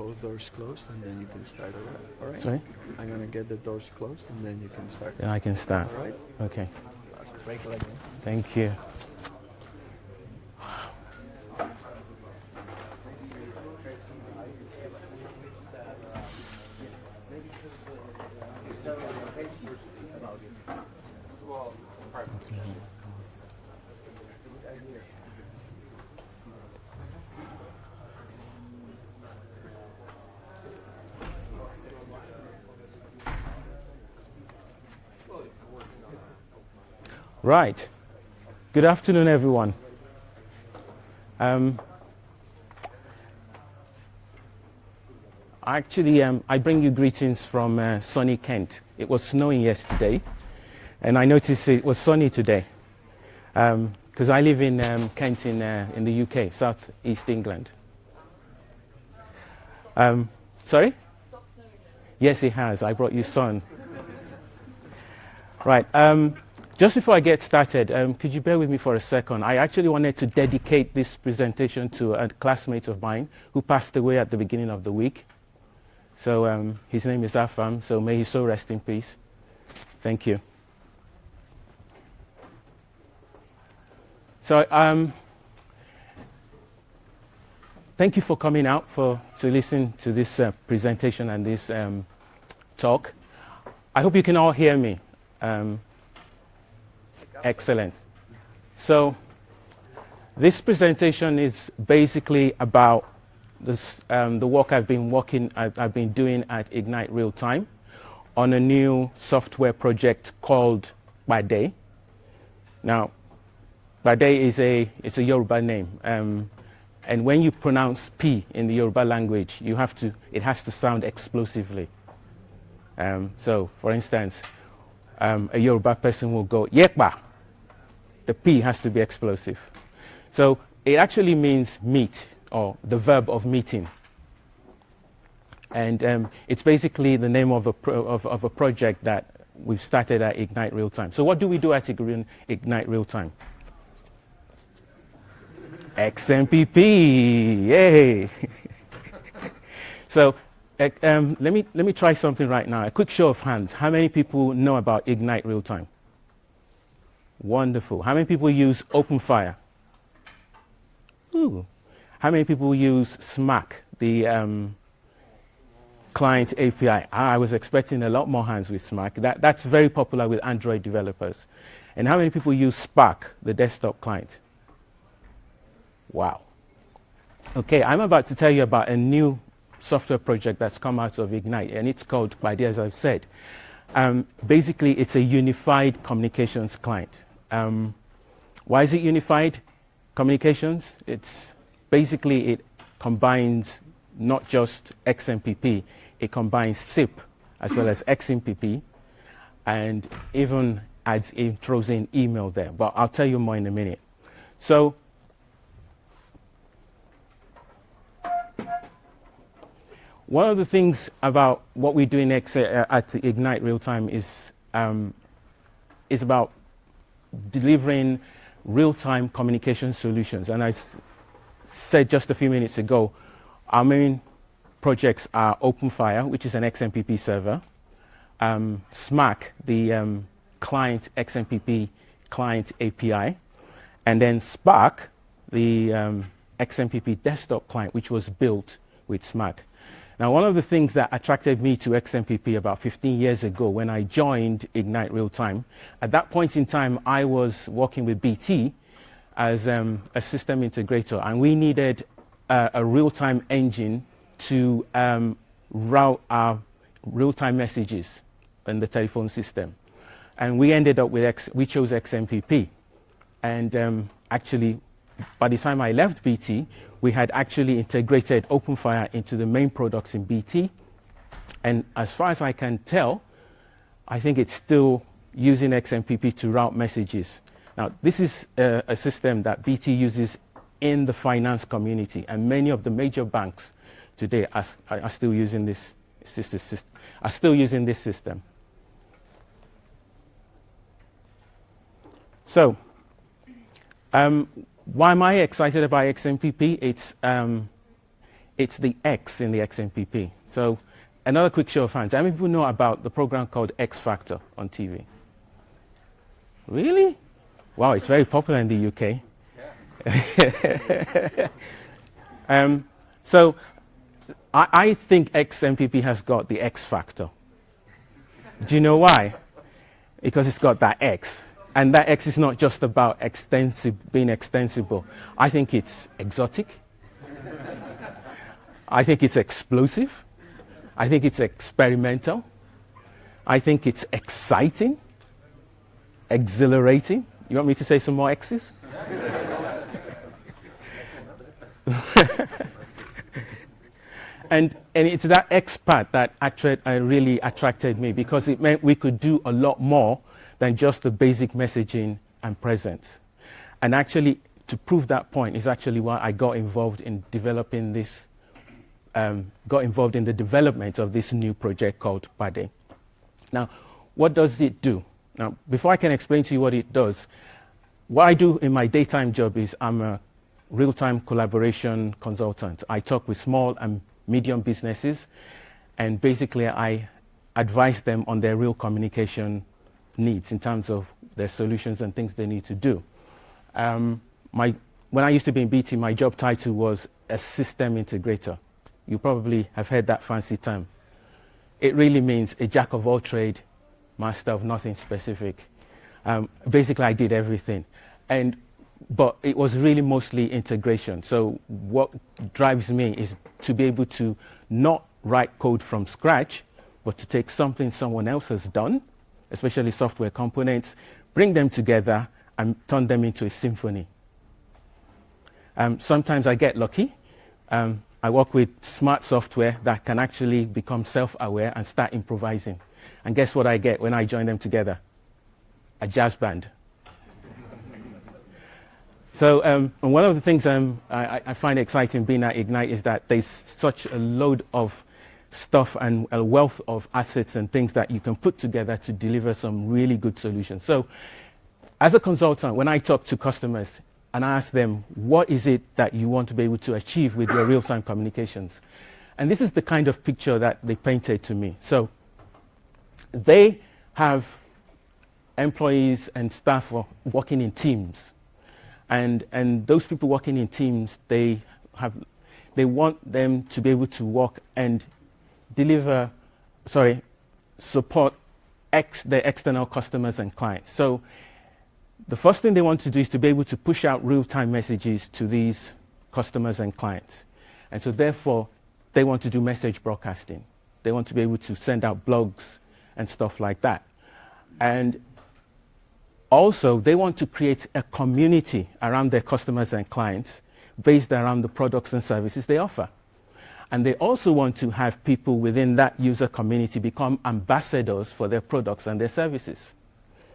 both doors closed, and then you can start. All right? Sorry? I'm going to get the doors closed, and then you can start. Then I can start. All right? Okay. Break a leg. Thank you. Right. Good afternoon, everyone. I bring you greetings from sunny Kent. It was snowing yesterday, and I noticed it was sunny today, because I live in Kent in the UK, South East England. Sorry? Yes, it has. I brought you sun. Right. Just before I get started, could you bear with me for a second? I actually wanted to dedicate this presentation to a classmate of mine who passed away at the beginning of the week. So his name is Afam, so may his soul rest in peace. Thank you. So thank you for coming out to listen to this presentation and this talk. I hope you can all hear me. Excellent. So this presentation is basically about the work I've been doing at Ignite Realtime on a new software project called Padé. Now, Padé is a Yoruba name, and when you pronounce P in the Yoruba language, it has to sound explosively. So, for instance, a Yoruba person will go Yekpa. The P has to be explosive. So it actually means meet, or the verb of meeting. And it's basically the name of a project that we've started at Ignite Realtime. So what do we do at Ignite Realtime? XMPP, yay! So let me try something right now. A quick show of hands. How many people know about Ignite Realtime? Wonderful. How many people use Openfire? Ooh. How many people use Smack, the client API? I was expecting a lot more hands with Smack. That's very popular with Android developers. And how many people use Spark, the desktop client? Wow. Okay, I'm about to tell you about a new software project that's come out of Ignite, and it's called Padé, as I've said. Basically, it's a unified communications client. Why is it unified communications? It's basically, it combines not just XMPP, it combines SIP as well as XMPP, and even throws in email there. But I'll tell you more in a minute. So one of the things about what we do at Ignite Realtime is about delivering real-time communication solutions. And I said just a few minutes ago, our main projects are Openfire, which is an XMPP server, Smack, the client XMPP client API, and then Spark, the XMPP desktop client, which was built with Smack. Now, one of the things that attracted me to XMPP about 15 years ago when I joined Ignite Realtime, at that point in time, I was working with BT as a system integrator, and we needed a real-time engine to route our real-time messages in the telephone system. And we ended up with, we chose XMPP. And actually, by the time I left BT, we had actually integrated Openfire into the main products in BT. And as far as I can tell, I think it's still using XMPP to route messages. Now, this is a system that BT uses in the finance community, and many of the major banks today are still using this system. So, why am I excited about XMPP? it's the X in the XMPP. So another quick show of hands. How many people know about the program called X Factor on TV? Really? Wow, it's very popular in the UK. Yeah. So I think XMPP has got the X factor. Do you know why? Because it's got that X. And that X is not just about being extensible. I think it's exotic. I think it's explosive. I think it's experimental. I think it's exciting, exhilarating. You want me to say some more X's? And it's that X part that really attracted me, because it meant we could do a lot more than just the basic messaging and presence. And actually, to prove that point is actually why I got involved in developing this, got involved in the development of this new project called Padé. Now, what does it do? Now, before I can explain to you what it does, what I do in my daytime job is I'm a real-time collaboration consultant. I talk with small and medium businesses, and basically I advise them on their real communication needs in terms of their solutions and things they need to do. When I used to be in BT, my job title was a system integrator. You probably have heard that fancy term. It really means a jack of all trade, master of nothing specific. Basically, I did everything. But it was really mostly integration. So what drives me is to be able to not write code from scratch, but to take something someone else has done, especially software components, bring them together and turn them into a symphony. Sometimes I get lucky. I work with smart software that can actually become self-aware and start improvising. And guess what I get when I join them together? A jazz band. So one of the things I find exciting being at Ignite is that there's such a load of stuff and a wealth of assets and things that you can put together to deliver some really good solutions. So as a consultant, when I talk to customers and I ask them, what is it that you want to be able to achieve with your real-time communications? And this is the kind of picture that they painted to me. So they have employees and staff working in teams. And those people working in teams, they want them to be able to work and support their external customers and clients. So the first thing they want to do is to be able to push out real-time messages to these customers and clients. And so therefore, they want to do message broadcasting. They want to be able to send out blogs and stuff like that. And also, they want to create a community around their customers and clients based around the products and services they offer. And they also want to have people within that user community become ambassadors for their products and their services.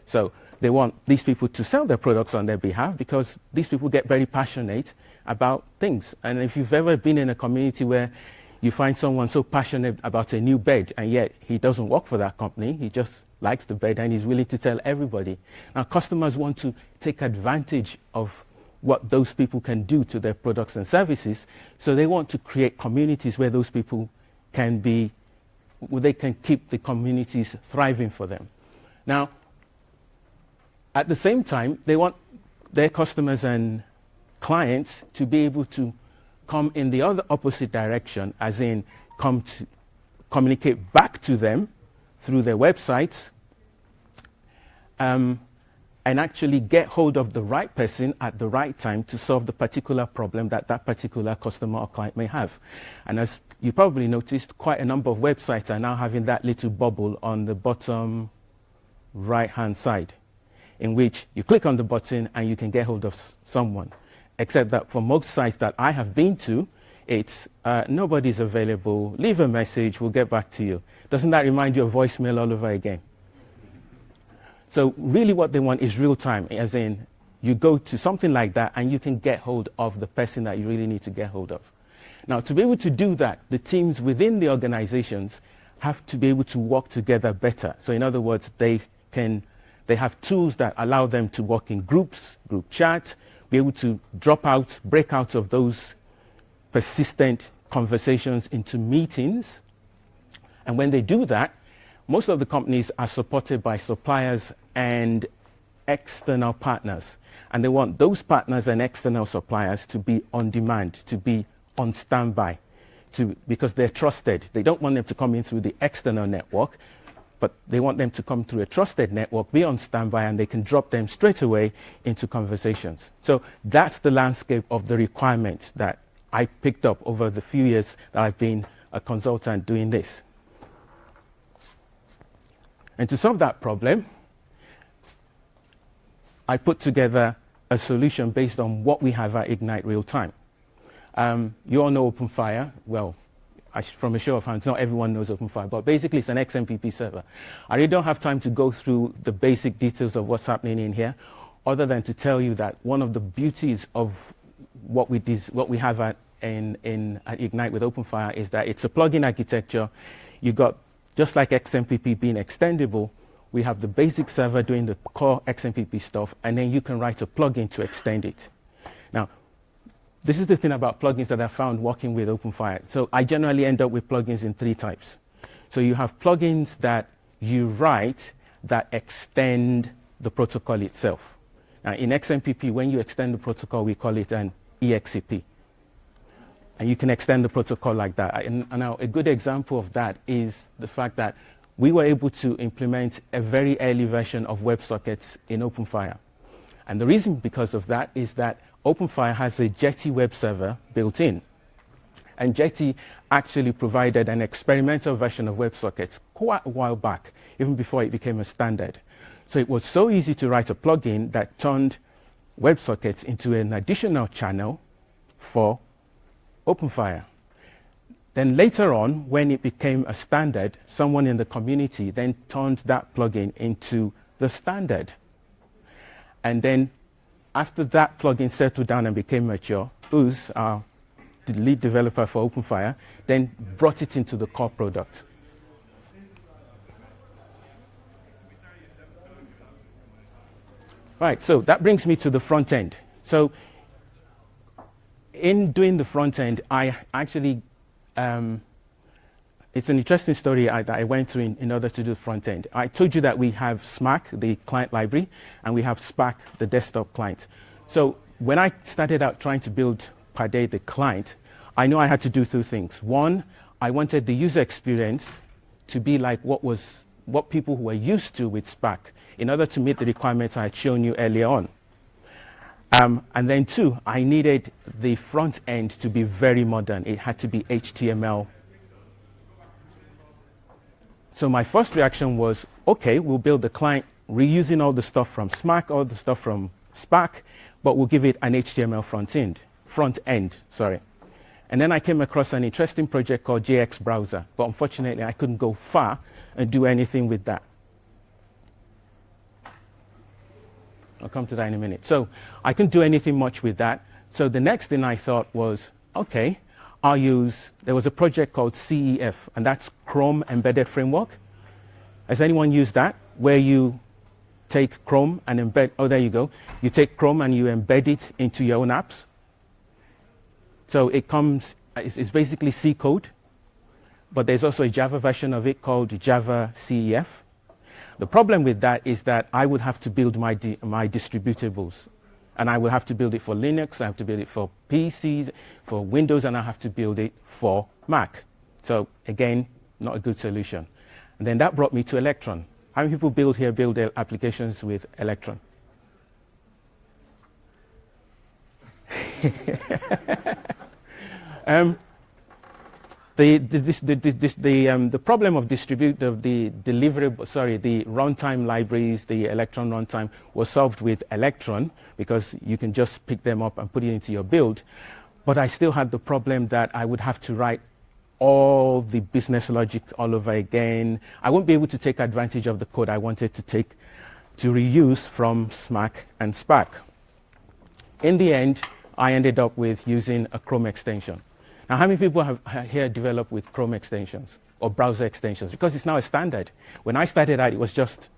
So they want these people to sell their products on their behalf, because these people get very passionate about things. And if you've ever been in a community where you find someone so passionate about a new bed, and yet he doesn't work for that company, he just likes the bed and he's willing to tell everybody. Now, customers want to take advantage of what those people can do to their products and services, so they want to create communities where those people can keep the communities thriving for them. Now, at the same time, they want their customers and clients to be able to come in the other opposite direction, as in come to communicate back to them through their websites, and actually get hold of the right person at the right time to solve the particular problem that that particular customer or client may have. And as you probably noticed, quite a number of websites are now having that little bubble on the bottom right-hand side, in which you click on the button and you can get hold of someone. Except that for most sites that I have been to, it's nobody's available, leave a message, we'll get back to you. Doesn't that remind you of voicemail all over again? So really what they want is real time, as in you go to something like that and you can get hold of the person that you really need to get hold of. Now, to be able to do that, the teams within the organizations have to be able to work together better. So in other words, they have tools that allow them to work in groups, group chat, be able to break out of those persistent conversations into meetings. And when they do that, most of the companies are supported by suppliers and external partners. And they want those partners and external suppliers to be on demand, to be on standby, because they're trusted. They don't want them to come in through the external network, but they want them to come through a trusted network, be on standby, and they can drop them straight away into conversations. So that's the landscape of the requirements that I picked up over the few years that I've been a consultant doing this. And to solve that problem, I put together a solution based on what we have at Ignite Realtime. You all know Openfire. Well, from a show of hands, not everyone knows Openfire, but basically it's an XMPP server. I really don't have time to go through the basic details of what's happening in here, other than to tell you that one of the beauties of what we have at Ignite with Openfire is that it's a plugin architecture. You got, just like XMPP being extendable, we have the basic server doing the core XMPP stuff, and then you can write a plugin to extend it. Now, this is the thing about plugins that I found working with Openfire. So I generally end up with plugins in 3 types. So you have plugins that you write that extend the protocol itself. Now, in XMPP, when you extend the protocol, we call it an EXCP. And you can extend the protocol like that. And now, a good example of that is the fact that we were able to implement a very early version of WebSockets in Openfire. And the reason because of that is that Openfire has a Jetty web server built in. And Jetty actually provided an experimental version of WebSockets quite a while back, even before it became a standard. So it was so easy to write a plugin that turned WebSockets into an additional channel for Openfire. Then later on, when it became a standard, someone in the community then turned that plugin into the standard. And then after that plugin settled down and became mature, Uz, the lead developer for Openfire, then brought it into the core product. Right, so that brings me to the front end. So in doing the front end, I actually, it's an interesting story that I went through in order to do the front end. I told you that we have SMAC, the client library, and we have SPAC, the desktop client. So when I started out trying to build Padé, the client, I knew I had to do 2 things. One, I wanted the user experience to be like what people were used to with SPAC, in order to meet the requirements I had shown you earlier on. And then 2, I needed the front end to be very modern. It had to be HTML. So my first reaction was, okay, we'll build the client reusing all the stuff from SMAC, all the stuff from SPAC, but we'll give it an HTML front end. And then I came across an interesting project called JX Browser, but unfortunately I couldn't go far and do anything with that. I'll come to that in a minute. So I couldn't do anything much with that. So the next thing I thought was, okay, there was a project called CEF, and that's Chrome Embedded Framework. Has anyone used that? Where you take Chrome and embed, oh, there you go. You take Chrome and you embed it into your own apps. So it's basically C code, but there's also a Java version of it called Java CEF. The problem with that is that I would have to build my distributables. And I will have to build it for Linux, I have to build it for PCs, for Windows, and I have to build it for Mac. So again, not a good solution. And then that brought me to Electron. How many people build their applications with Electron? The problem of the runtime libraries, the Electron runtime, was solved with Electron because you can just pick them up and put it into your build. But I still had the problem that I would have to write all the business logic all over again. I won't be able to take advantage of the code I wanted to reuse from SMAC and SPAC. In the end, I ended up with using a Chrome extension. Now, how many people have here developed with Chrome extensions or browser extensions? Because it's now a standard. When I started out, it was just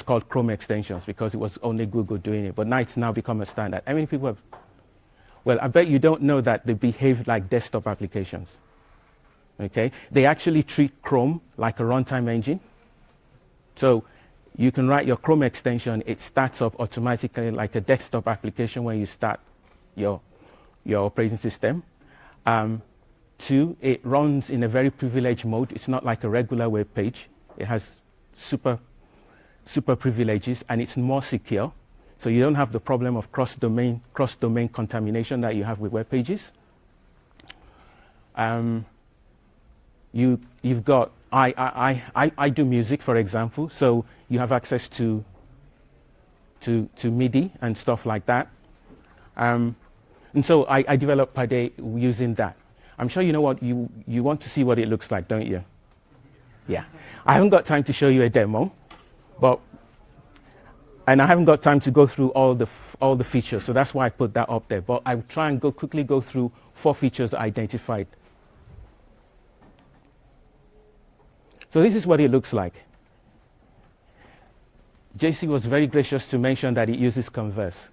called Chrome extensions because it was only Google doing it. But now it's now become a standard. How many people have? Well, I bet you don't know that they behave like desktop applications. Okay? They actually treat Chrome like a runtime engine. So you can write your Chrome extension, it starts up automatically like a desktop application when you start your operating system. Two, it runs in a very privileged mode. It's not like a regular web page. It has super privileges, and it's more secure. So you don't have the problem of cross-domain contamination that you have with web pages. You've got, I do music, for example, so you have access to MIDI and stuff like that. And so I developed Padé using that. I'm sure you know what you want to see what it looks like, don't you? Yeah. I haven't got time to show you a demo, and I haven't got time to go through all the features, so that's why I put that up there. But I'll try and quickly go through 4 features identified. So this is what it looks like. JC was very gracious to mention that it uses Converse.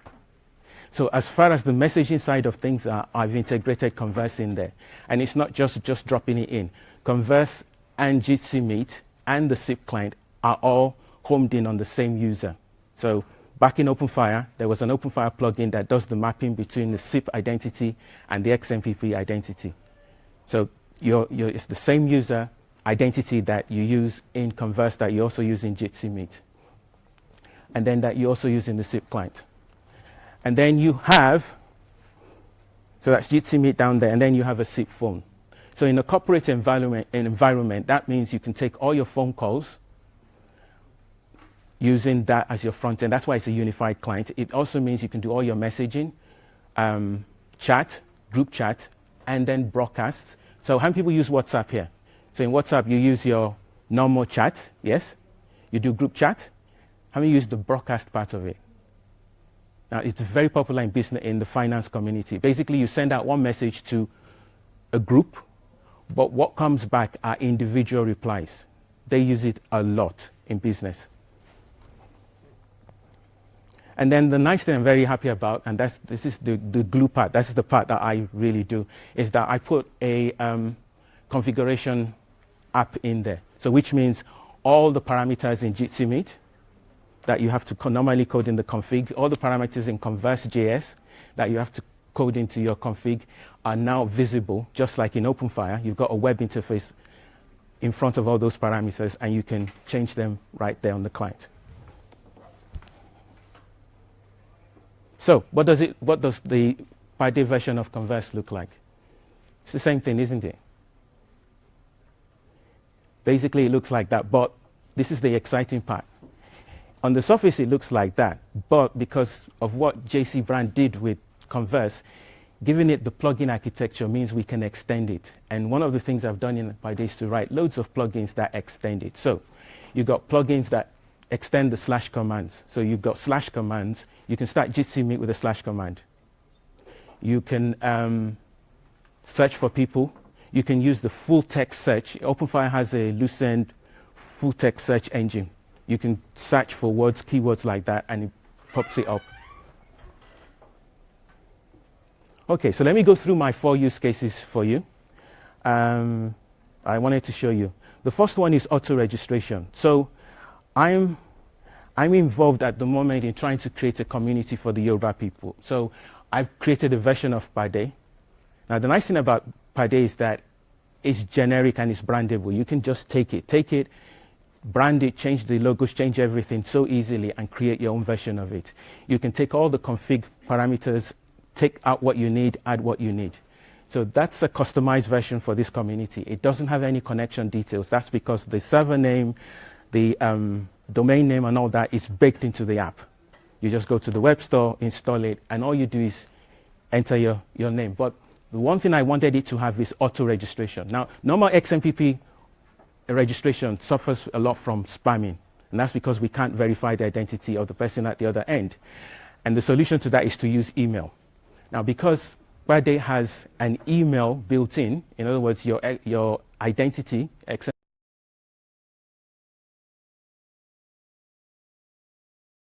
So as far as the messaging side of things are, I've integrated Converse in there. And it's not just dropping it in. Converse and Jitsi Meet and the SIP client are all homed in on the same user. So back in Openfire, there was an Openfire plugin that does the mapping between the SIP identity and the XMPP identity. So it's the same user identity that you use in Converse that you also use in Jitsi Meet. And then that you also use in the SIP client. And then you have, so that's Jitsi Meet down there, and then you have a SIP phone. So in a corporate environment, that means you can take all your phone calls using that as your front end. That's why it's a unified client. It also means you can do all your messaging, chat, group chat, and then broadcasts. So how many people use WhatsApp here? So in WhatsApp, you use your normal chat, yes? You do group chat. How many use the broadcast part of it? Now, it's very popular in business, in the finance community. Basically, you send out one message to a group, but what comes back are individual replies. They use it a lot in business. And then the nice thing I'm very happy about, and this is the glue part, that's the part that I really do, is that I put a configuration app in there. So which means all the parameters in Jitsi Meet that you have to normally code in the config, all the parameters in Converse.js that you have to code into your config are now visible, just like in Openfire. You've got a web interface in front of all those parameters, and you can change them right there on the client. So what does the Padé version of Converse look like? It's the same thing, isn't it? Basically, it looks like that, but this is the exciting part. On the surface, it looks like that, but because of what JC Brand did with Converse, giving it the plugin architecture means we can extend it. And one of the things I've done in Padé is to write loads of plugins that extend it. So you've got plugins that extend the / commands. So you've got / commands. You can start Jitsi Meet with a / command. You can search for people. You can use the full text search. Openfire has a loosened full text search engine. You can search for words, keywords like that, and it pops it up. Okay, so let me go through my 4 use cases for you. I wanted to show you. The first one is auto-registration. So I'm involved at the moment in trying to create a community for the Yoruba people. So I've created a version of Padé. Now, the nice thing about Padé is that it's generic and it's brandable. You can just take it, brand it, change the logos, change everything so easily, and create your own version of it. You can take all the config parameters, take out what you need, add what you need. So that's a customized version for this community. It doesn't have any connection details. That's because the server name, the domain name and all that is baked into the app. You just go to the web store, install it, and all you do is enter your name. But the one thing I wanted it to have is auto-registration. Now, normal XMPP registration suffers a lot from spamming, and that's because we can't verify the identity of the person at the other end. And the solution to that is to use email. Now, because Padé has an email built in other words, your identity,